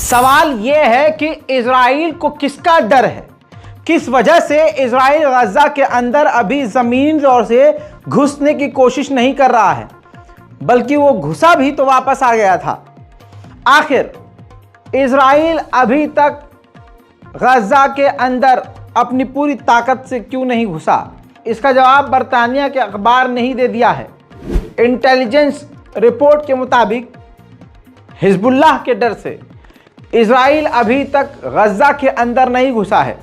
सवाल यह है कि इजराइल को किसका डर है, किस वजह से इजराइल गजा के अंदर अभी ज़मीनी तौर से घुसने की कोशिश नहीं कर रहा है, बल्कि वो घुसा भी तो वापस आ गया था। आखिर इजराइल अभी तक गजा के अंदर अपनी पूरी ताकत से क्यों नहीं घुसा? इसका जवाब बरतानिया के अखबार ने ही दे दिया है। इंटेलिजेंस रिपोर्ट के मुताबिक हिजबुल्लाह के डर से इजराइल अभी तक गजा के अंदर नहीं घुसा है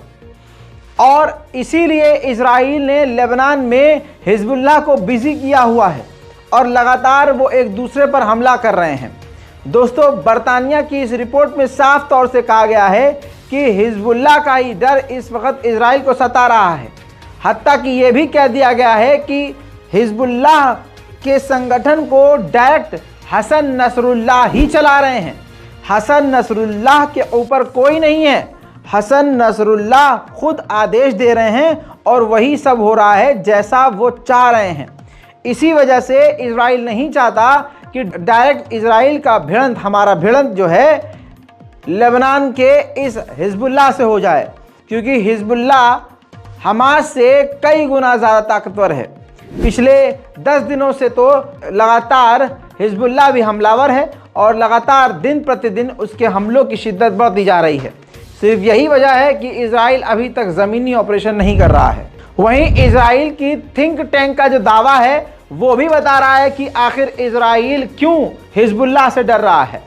और इसीलिए इजराइल ने लेबनान में हिजबुल्लाह को बिजी किया हुआ है और लगातार वो एक दूसरे पर हमला कर रहे हैं। दोस्तों, बरतानिया की इस रिपोर्ट में साफ तौर से कहा गया है कि हिजबुल्लाह का ही डर इस वक्त इजराइल को सता रहा है। हत्ता कि यह भी कह दिया गया है कि हिजबुल्लाह के संगठन को डायरेक्ट हसन नसरुल्लाह ही चला रहे हैं। हसन नसरुल्लाह के ऊपर कोई नहीं है। हसन नसरुल्लाह खुद आदेश दे रहे हैं और वही सब हो रहा है जैसा वो चाह रहे हैं। इसी वजह से इजराइल नहीं चाहता कि डायरेक्ट इजराइल का भिड़ंत, हमारा भिड़ंत जो है लेबनान के इस हिजबुल्लाह से हो जाए, क्योंकि हिजबुल्लाह हमास से कई गुना ज़्यादा ताकतवर है। पिछले 10 दिनों से तो लगातार हिजबुल्लाह भी हमलावर है और लगातार दिन प्रतिदिन उसके हमलों की शिद्दत बढ़ती जा रही है। सिर्फ यही वजह है कि इजराइल अभी तक ज़मीनी ऑपरेशन नहीं कर रहा है। वहीं इजराइल की थिंक टैंक का जो दावा है वो भी बता रहा है कि आखिर इजराइल क्यों हिजबुल्लाह से डर रहा है।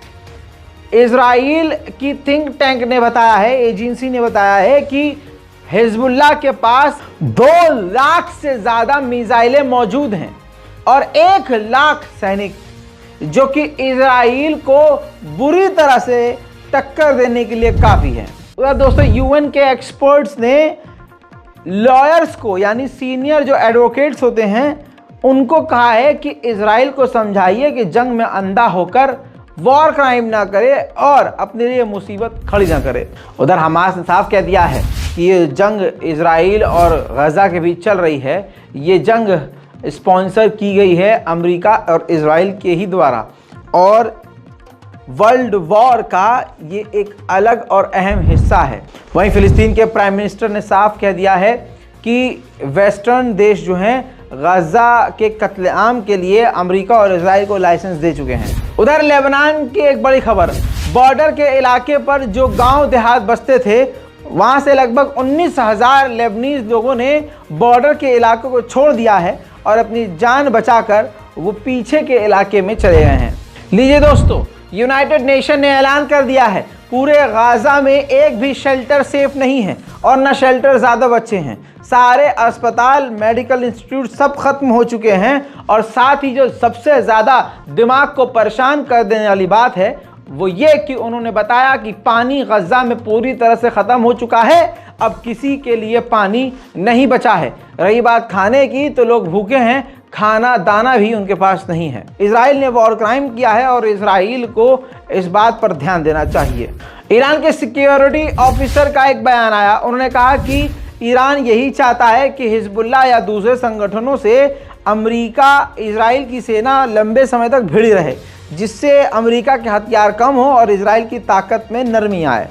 इजराइल की थिंक टैंक ने बताया है, एजेंसी ने बताया है कि हिजबुल्लाह के पास 2 लाख से ज़्यादा मिसाइलें मौजूद हैं और 1 लाख सैनिक, जो कि इजराइल को बुरी तरह से टक्कर देने के लिए काफ़ी है। दोस्तों, यूएन के एक्सपर्ट्स ने लॉयर्स को, यानी सीनियर जो एडवोकेट्स होते हैं, उनको कहा है कि इजराइल को समझाइए कि जंग में अंधा होकर वॉर क्राइम ना करे और अपने लिए मुसीबत खड़ी ना करे। उधर हमास ने साफ कह दिया है कि ये जंग इजराइल और गजा के बीच चल रही है, ये जंग स्पॉन्सर की गई है अमेरिका और इजराइल के ही द्वारा और वर्ल्ड वॉर का ये एक अलग और अहम हिस्सा है। वहीं फ़िलिस्तीन के प्राइम मिनिस्टर ने साफ कह दिया है कि वेस्टर्न देश जो हैं गजा के कत्लेआम के लिए अमेरिका और इजराइल को लाइसेंस दे चुके हैं। उधर लेबनान की एक बड़ी खबर, बॉर्डर के इलाके पर जो गांव देहात बसते थे, वहां से लगभग 19,000 लेबनीज लोगों ने बॉर्डर के इलाकों को छोड़ दिया है और अपनी जान बचाकर वो पीछे के इलाके में चले गए हैं। लीजिए दोस्तों, यूनाइटेड नेशन ने ऐलान कर दिया है पूरे गाजा में एक भी शेल्टर सेफ नहीं है और न शेल्टर ज़्यादा बच्चे हैं। सारे अस्पताल, मेडिकल इंस्टीट्यूट सब खत्म हो चुके हैं और साथ ही जो सबसे ज़्यादा दिमाग को परेशान कर देने वाली बात है वो ये कि उन्होंने बताया कि पानी गजा में पूरी तरह से ख़त्म हो चुका है। अब किसी के लिए पानी नहीं बचा है। रही बात खाने की, तो लोग भूखे हैं, खाना दाना भी उनके पास नहीं है। इजराइल ने वॉर क्राइम किया है और इजराइल को इस बात पर ध्यान देना चाहिए। ईरान के सिक्योरिटी ऑफिसर का एक बयान आया, उन्होंने कहा कि ईरान यही चाहता है कि हिजबुल्लाह या दूसरे संगठनों से अमेरिका, इजराइल की सेना लंबे समय तक भिड़ी रहे, जिससे अमेरिका के हथियार कम हो और इजराइल की ताकत में नरमी आए,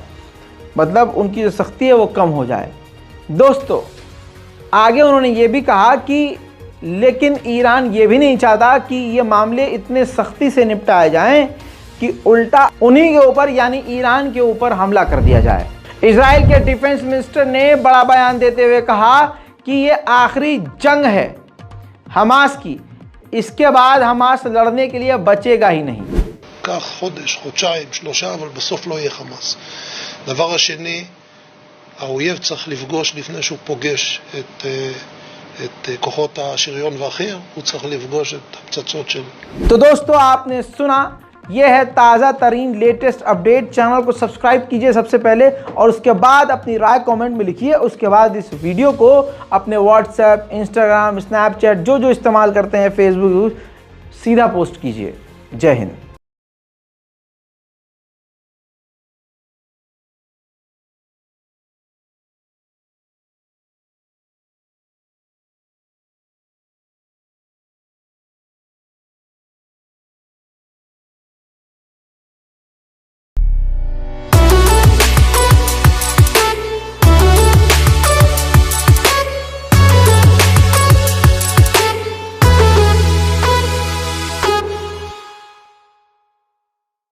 मतलब उनकी जो सख्ती है वो कम हो जाए। दोस्तों, आगे उन्होंने ये भी कहा कि लेकिन ईरान ये भी नहीं चाहता कि ये मामले इतने सख्ती से निपटाए जाएं कि उल्टा उन्हीं के ऊपर, यानी ईरान के ऊपर हमला कर दिया जाए। इजराइल के डिफेंस मिनिस्टर ने बड़ा बयान देते हुए कहा कि ये आखिरी जंग है हमास की, इसके बाद हमास लड़ने के लिए बचेगा ही नहीं। חודש, חודשיים, 3, אבל בסוף לא יהיה חמאס. דבר השני, האויב צריך לפגוש לפני שהוא פוגש את כוחות השריון והחי"ר, הוא צריך לפגוש את הפצצות של... तो दोस्तों, आपने सुना, ये है ताज़ा तरीन लेटेस्ट अपडेट। चैनल को सब्सक्राइब कीजिए सबसे पहले और उसके बाद अपनी राय कमेंट में लिखिए। उसके बाद इस वीडियो को अपने व्हाट्सएप, इंस्टाग्राम, स्नैपचैट जो इस्तेमाल करते हैं, फेसबुक, सीधा पोस्ट कीजिए। जय हिंद।